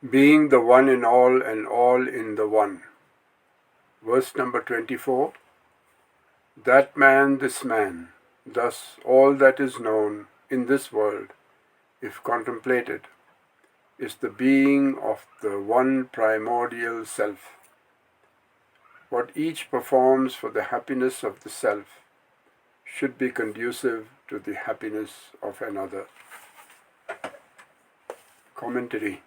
Being the one in all and all in the one. Verse number 24. That man, this man, thus all that is known in this world, if contemplated, is the being of the one primordial self. What each performs for the happiness of the self should be conducive to the happiness of another. Commentary.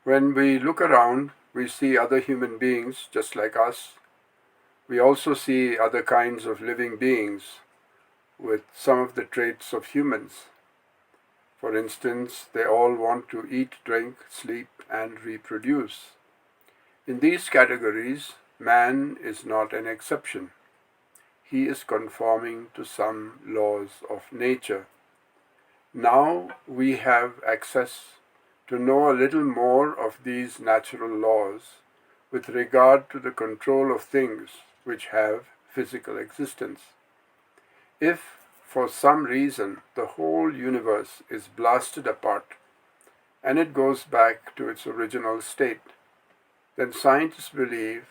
When we look around, we see other human beings just like us. We also see other kinds of living beings with some of the traits of humans. For instance, they all want to eat, drink, sleep, and reproduce. In these categories, man is not an exception. He is conforming to some laws of nature. Now we have access to know a little more of these natural laws with regard to the control of things which have physical existence. If, for some reason, the whole universe is blasted apart and it goes back to its original state, then scientists believe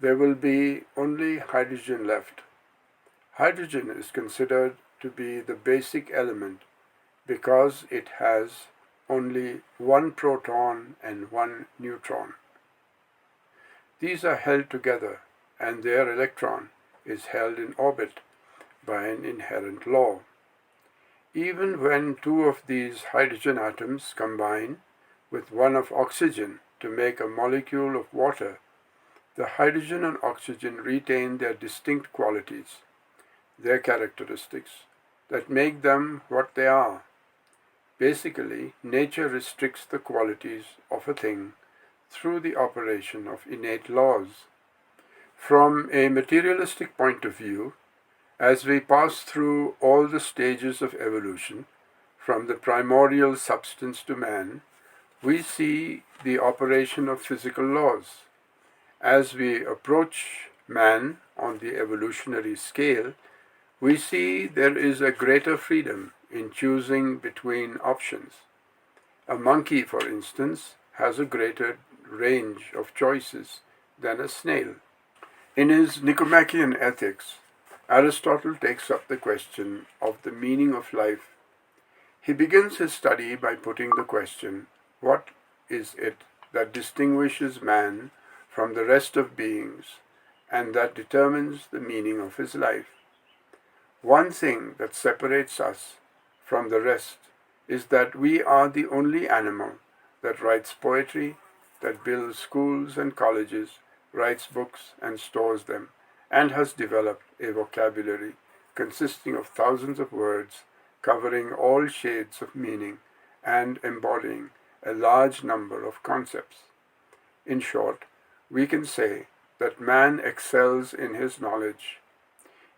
there will be only hydrogen left. Hydrogen is considered to be the basic element because it has only one proton and one neutron. These are held together, and their electron is held in orbit by an inherent law. Even when two of these hydrogen atoms combine with one of oxygen to make a molecule of water, the hydrogen and oxygen retain their distinct qualities, their characteristics, that make them what they are. Basically, nature restricts the qualities of a thing through the operation of innate laws. From a materialistic point of view, as we pass through all the stages of evolution, from the primordial substance to man, we see the operation of physical laws. As we approach man on the evolutionary scale, we see there is a greater freedom in choosing between options. A monkey, for instance, has a greater range of choices than a snail. In his Nicomachean Ethics, Aristotle takes up the question of the meaning of life. He begins his study by putting the question, what is it that distinguishes man from the rest of beings and that determines the meaning of his life? One thing that separates us from the rest is that we are the only animal that writes poetry, that builds schools and colleges, writes books and stores them, and has developed a vocabulary consisting of thousands of words covering all shades of meaning and embodying a large number of concepts. In short, we can say that man excels in his knowledge.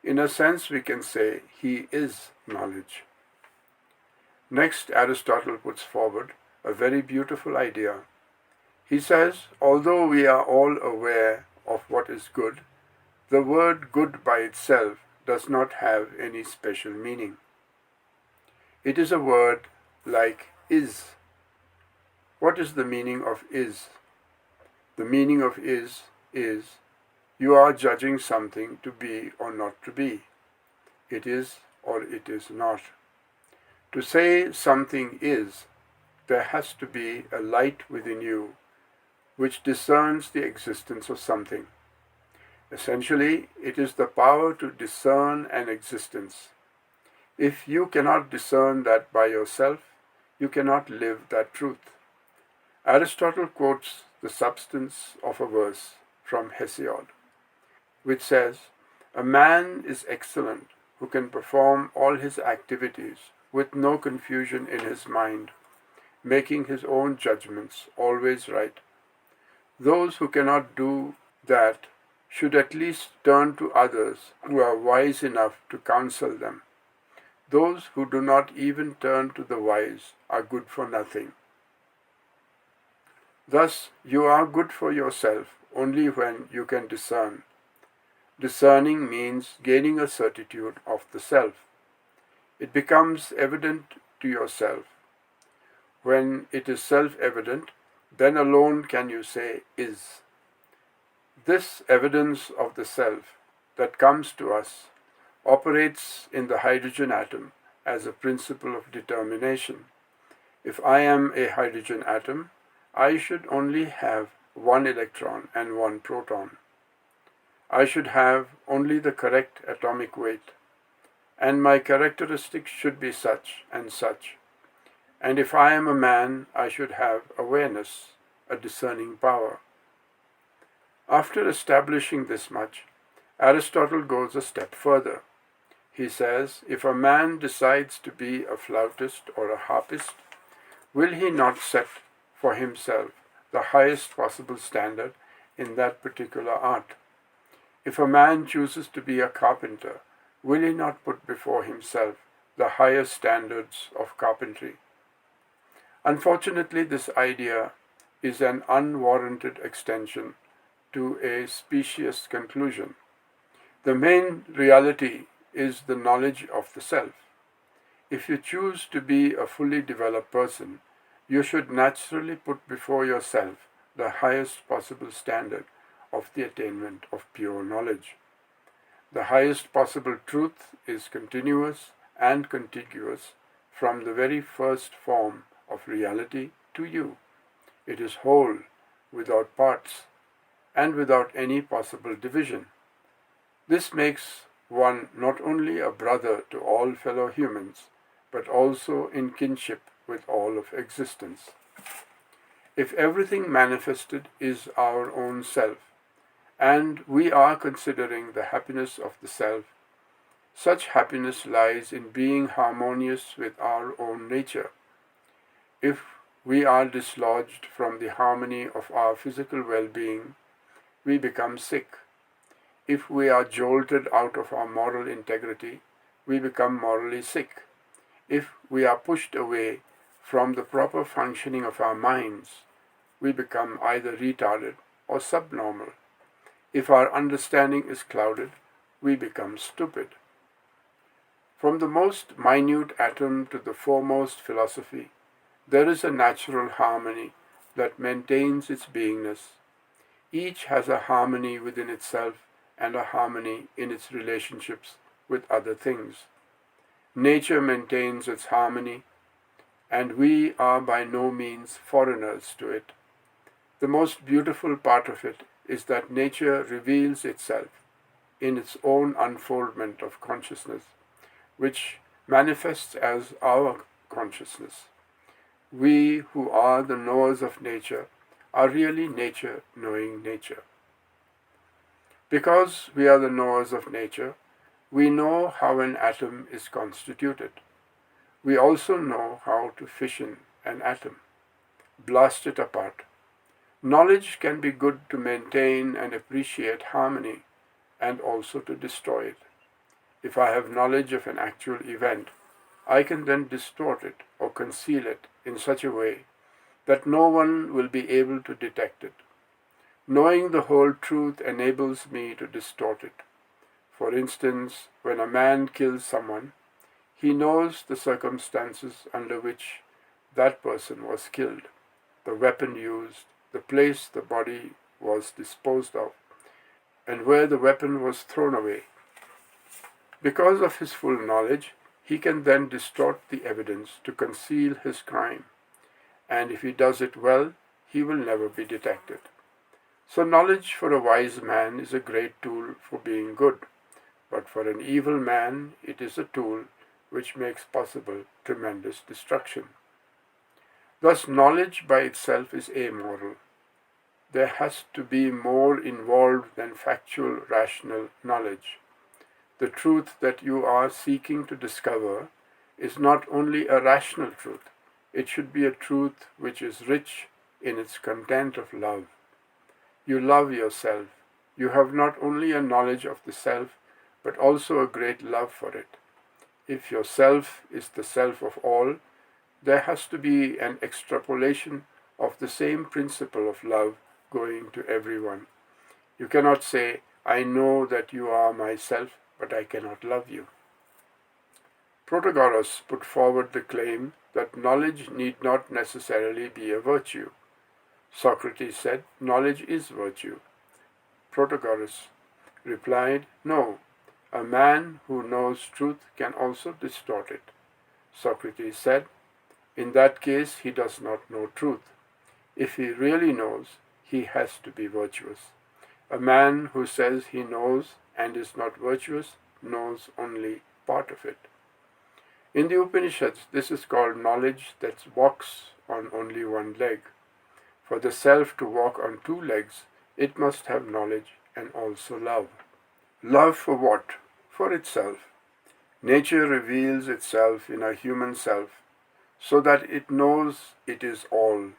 In a sense, we can say he is knowledge. Next, Aristotle puts forward a very beautiful idea. He says, although we are all aware of what is good, the word good by itself does not have any special meaning. It is a word like is. What is the meaning of is? The meaning of is you are judging something to be or not to be. It is or it is not. To say something is, there has to be a light within you which discerns the existence of something. Essentially, it is the power to discern an existence. If you cannot discern that by yourself, you cannot live that truth. Aristotle quotes the substance of a verse from Hesiod, which says, "A man is excellent who can perform all his activities with no confusion in his mind, making his own judgments always right. Those who cannot do that should at least turn to others who are wise enough to counsel them. Those who do not even turn to the wise are good for nothing." Thus, you are good for yourself only when you can discern. Discerning means gaining a certitude of the self. It becomes evident to yourself. When it is self-evident, Then alone can you say is. This evidence of the self that comes to us operates in the hydrogen atom as a principle of determination. If I am a hydrogen atom, I should only have one electron and one proton. I should have only the correct atomic weight, and my characteristics should be such and such. And if I am a man, I should have awareness, a discerning power. After establishing this much, Aristotle goes a step further. He says, if a man decides to be a flautist or a harpist, will he not set for himself the highest possible standard in that particular art? If a man chooses to be a carpenter, will he not put before himself the highest standards of carpentry? Unfortunately, this idea is an unwarranted extension to a specious conclusion. The main reality is the knowledge of the self. If you choose to be a fully developed person, you should naturally put before yourself the highest possible standard of the attainment of pure knowledge. The highest possible truth is continuous and contiguous from the very first form of reality to you. It is whole, without parts, and without any possible division. This makes one not only a brother to all fellow humans, but also in kinship with all of existence. If everything manifested is our own self, and we are considering the happiness of the self, such happiness lies in being harmonious with our own nature. If we are dislodged from the harmony of our physical well-being, we become sick. If we are jolted out of our moral integrity, we become morally sick. If we are pushed away from the proper functioning of our minds, we become either retarded or subnormal. If our understanding is clouded, we become stupid. From the most minute atom to the foremost philosophy, there is a natural harmony that maintains its beingness. Each has a harmony within itself and a harmony in its relationships with other things. Nature maintains its harmony, and we are by no means foreigners to it. The most beautiful part of it is that nature reveals itself in its own unfoldment of consciousness, which manifests as our consciousness. We who are the knowers of nature are really nature knowing nature. Because we are the knowers of nature, we know how an atom is constituted. We also know how to fission an atom, blast it apart. Knowledge can be good to maintain and appreciate harmony, and also to destroy it. If I have knowledge of an actual event, I can then distort it or conceal it in such a way that no one will be able to detect it. Knowing the whole truth enables me to distort it. For instance, when a man kills someone, he knows the circumstances under which that person was killed, the weapon used, the place the body was disposed of, and where the weapon was thrown away. Because of his full knowledge, he can then distort the evidence to conceal his crime, and if he does it well, he will never be detected. So knowledge for a wise man is a great tool for being good, but for an evil man it is a tool which makes possible tremendous destruction. Thus knowledge by itself is amoral. There has to be more involved than factual, rational knowledge. The truth that you are seeking to discover is not only a rational truth, it should be a truth which is rich in its content of love. You love yourself. You have not only a knowledge of the self, but also a great love for it. If your self is the self of all, there has to be an extrapolation of the same principle of love going to everyone. You cannot say, I know that you are myself, but I cannot love you. Protagoras put forward the claim that knowledge need not necessarily be a virtue. Socrates said, knowledge is virtue. Protagoras replied, no, a man who knows truth can also distort it. Socrates said, in that case he does not know truth. If he really knows, he has to be virtuous. A man who says he knows and is not virtuous knows only part of it. In the Upanishads, this is called knowledge that walks on only one leg. For the self to walk on two legs, it must have knowledge and also love. Love for what? For itself. Nature reveals itself in a human self so that it knows it is all,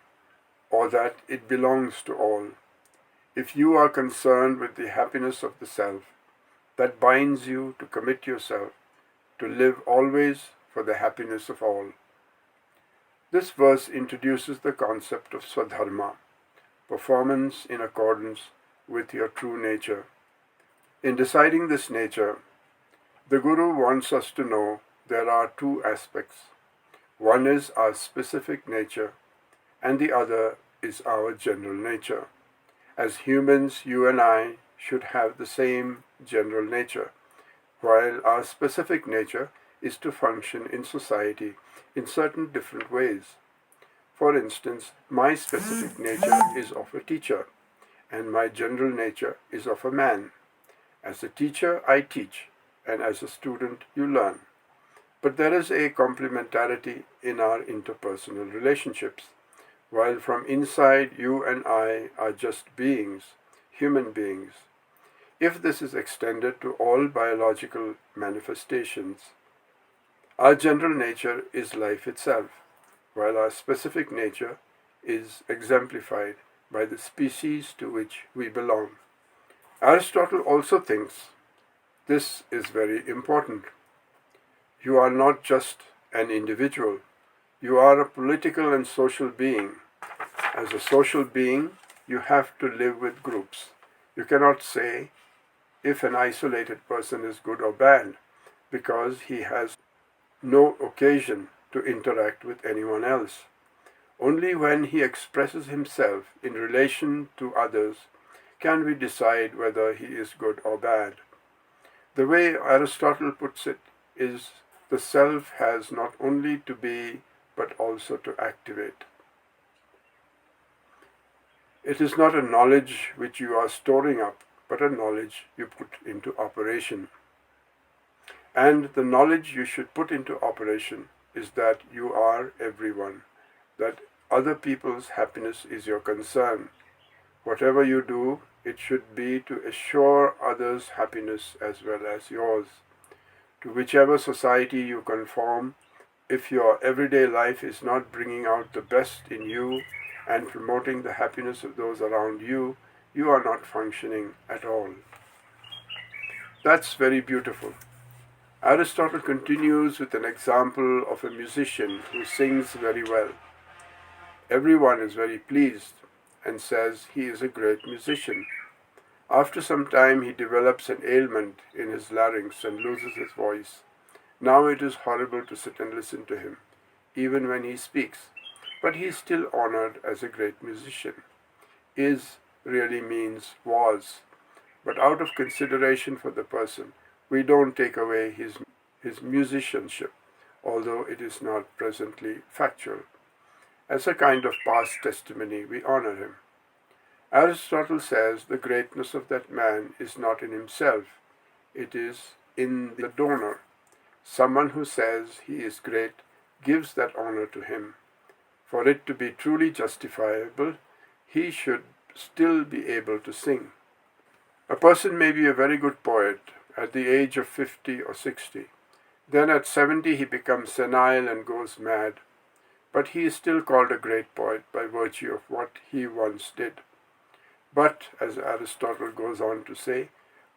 or that it belongs to all. If you are concerned with the happiness of the self, that binds you to commit yourself to live always for the happiness of all. This verse introduces the concept of swadharma, performance in accordance with your true nature. In deciding this nature, the Guru wants us to know there are two aspects. One is our specific nature, and the other is our general nature. As humans, you and I should have the same general nature, while our specific nature is to function in society in certain different ways. For instance, my specific nature is of a teacher, and my general nature is of a man. As a teacher, I teach, and as a student, you learn. But there is a complementarity in our interpersonal relationships. While from inside you and I are just beings, human beings. If this is extended to all biological manifestations, our general nature is life itself, while our specific nature is exemplified by the species to which we belong. Aristotle also thinks this is very important. You are not just an individual. You are a political and social being. As a social being, you have to live with groups. You cannot say if an isolated person is good or bad because he has no occasion to interact with anyone else. Only when he expresses himself in relation to others can we decide whether he is good or bad. The way Aristotle puts it is the self has not only to be but also to activate. It is not a knowledge which you are storing up, but a knowledge you put into operation. And the knowledge you should put into operation is that you are everyone, that other people's happiness is your concern. Whatever you do, it should be to assure others' happiness as well as yours. To whichever society you conform, if your everyday life is not bringing out the best in you and promoting the happiness of those around you, you are not functioning at all. That's very beautiful. Aristotle continues with an example of a musician who sings very well. Everyone is very pleased and says he is a great musician. After some time he develops an ailment in his larynx and loses his voice. Now it is horrible to sit and listen to him, even when he speaks, but he is still honored as a great musician. Is really means was, but out of consideration for the person, we don't take away his musicianship, although it is not presently factual. As a kind of past testimony, we honor him. Aristotle says the greatness of that man is not in himself, it is in the donor. Someone who says he is great gives that honor to him. For it to be truly justifiable, he should still be able to sing. A person may be a very good poet at the age of 50 or 60. Then at 70 he becomes senile and goes mad. But he is still called a great poet by virtue of what he once did. But, as Aristotle goes on to say,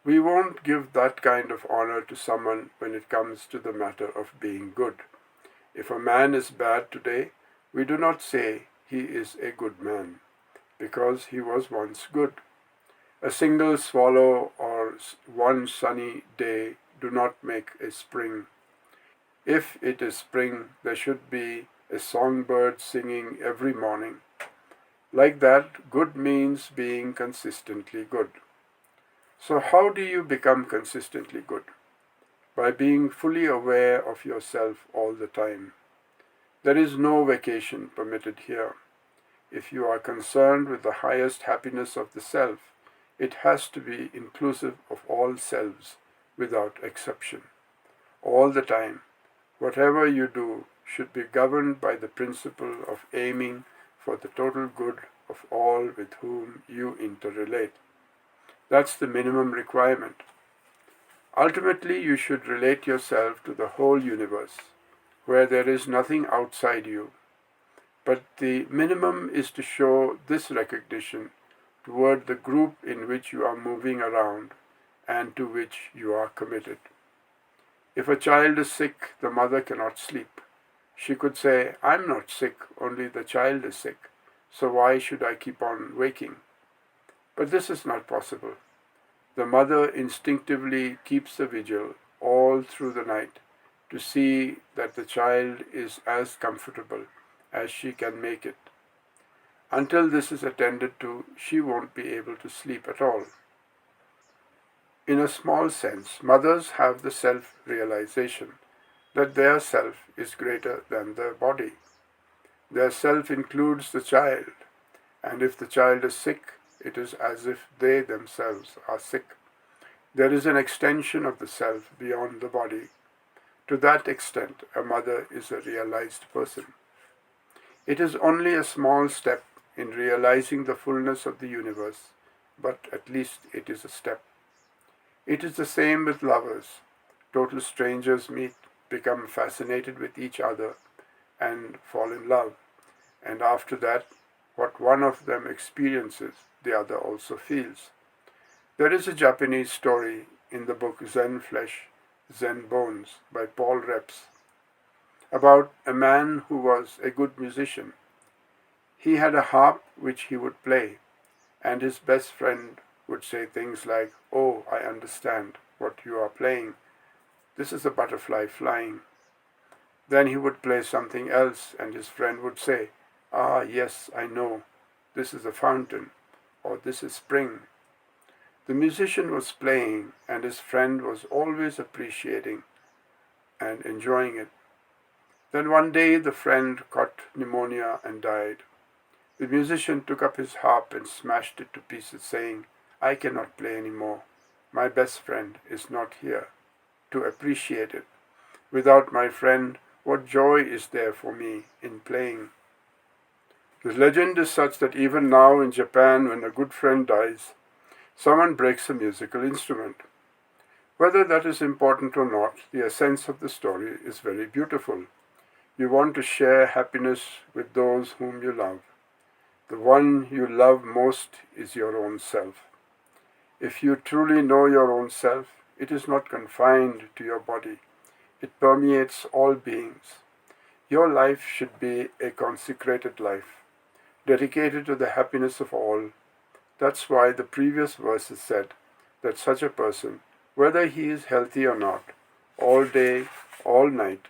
we won't give that kind of honor to someone when it comes to the matter of being good. If a man is bad today, we do not say he is a good man, because he was once good. A single swallow or one sunny day do not make a spring. If it is spring, there should be a songbird singing every morning. Like that, good means being consistently good. So how do you become consistently good? By being fully aware of yourself all the time. There is no vacation permitted here. If you are concerned with the highest happiness of the self, it has to be inclusive of all selves, without exception. All the time, whatever you do should be governed by the principle of aiming for the total good of all with whom you interrelate. That's the minimum requirement. Ultimately, you should relate yourself to the whole universe, where there is nothing outside you. But the minimum is to show this recognition toward the group in which you are moving around and to which you are committed. If a child is sick, the mother cannot sleep. She could say, "I'm not sick, only the child is sick, so why should I keep on waking?" But this is not possible. The mother instinctively keeps the vigil all through the night to see that the child is as comfortable as she can make it. Until this is attended to, she won't be able to sleep at all. In a small sense, mothers have the self-realization that their self is greater than their body. Their self includes the child, and if the child is sick, it is as if they themselves are sick. There is an extension of the self beyond the body. To that extent, a mother is a realized person. It is only a small step in realizing the fullness of the universe, but at least it is a step. It is the same with lovers. Total strangers meet, become fascinated with each other, and fall in love. And after that, what one of them experiences, the other also feels. There is a Japanese story in the book Zen Flesh, Zen Bones by Paul Reps about a man who was a good musician. He had a harp which he would play, and his best friend would say things like, "Oh, I understand what you are playing. This is a butterfly flying." Then he would play something else, and his friend would say, "Ah, yes, I know. This is a fountain," or "This is spring." The musician was playing, and his friend was always appreciating and enjoying it. Then one day the friend caught pneumonia and died. The musician took up his harp and smashed it to pieces, saying, "I cannot play any more. My best friend is not here to appreciate it. Without my friend, what joy is there for me in playing?" The legend is such that even now in Japan, when a good friend dies, someone breaks a musical instrument. Whether that is important or not, the essence of the story is very beautiful. You want to share happiness with those whom you love. The one you love most is your own self. If you truly know your own self, it is not confined to your body. It permeates all beings. Your life should be a consecrated life, dedicated to the happiness of all. That's why the previous verses said that such a person, whether he is healthy or not, all day, all night,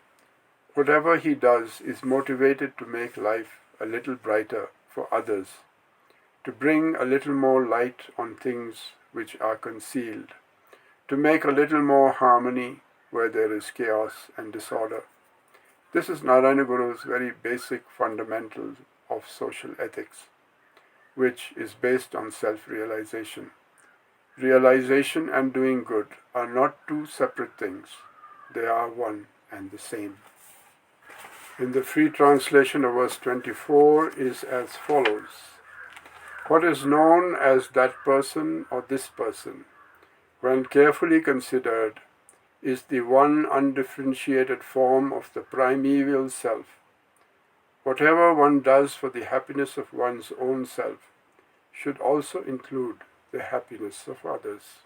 whatever he does is motivated to make life a little brighter for others, to bring a little more light on things which are concealed, to make a little more harmony where there is chaos and disorder. This is Narayana Guru's very basic fundamentals of social ethics, which is based on self-realization. Realization and doing good are not two separate things. They are one and the same. In the free translation of verse 24 is as follows. What is known as that person or this person, when carefully considered, is the one undifferentiated form of the primeval self. Whatever one does for the happiness of one's own self should also include the happiness of others.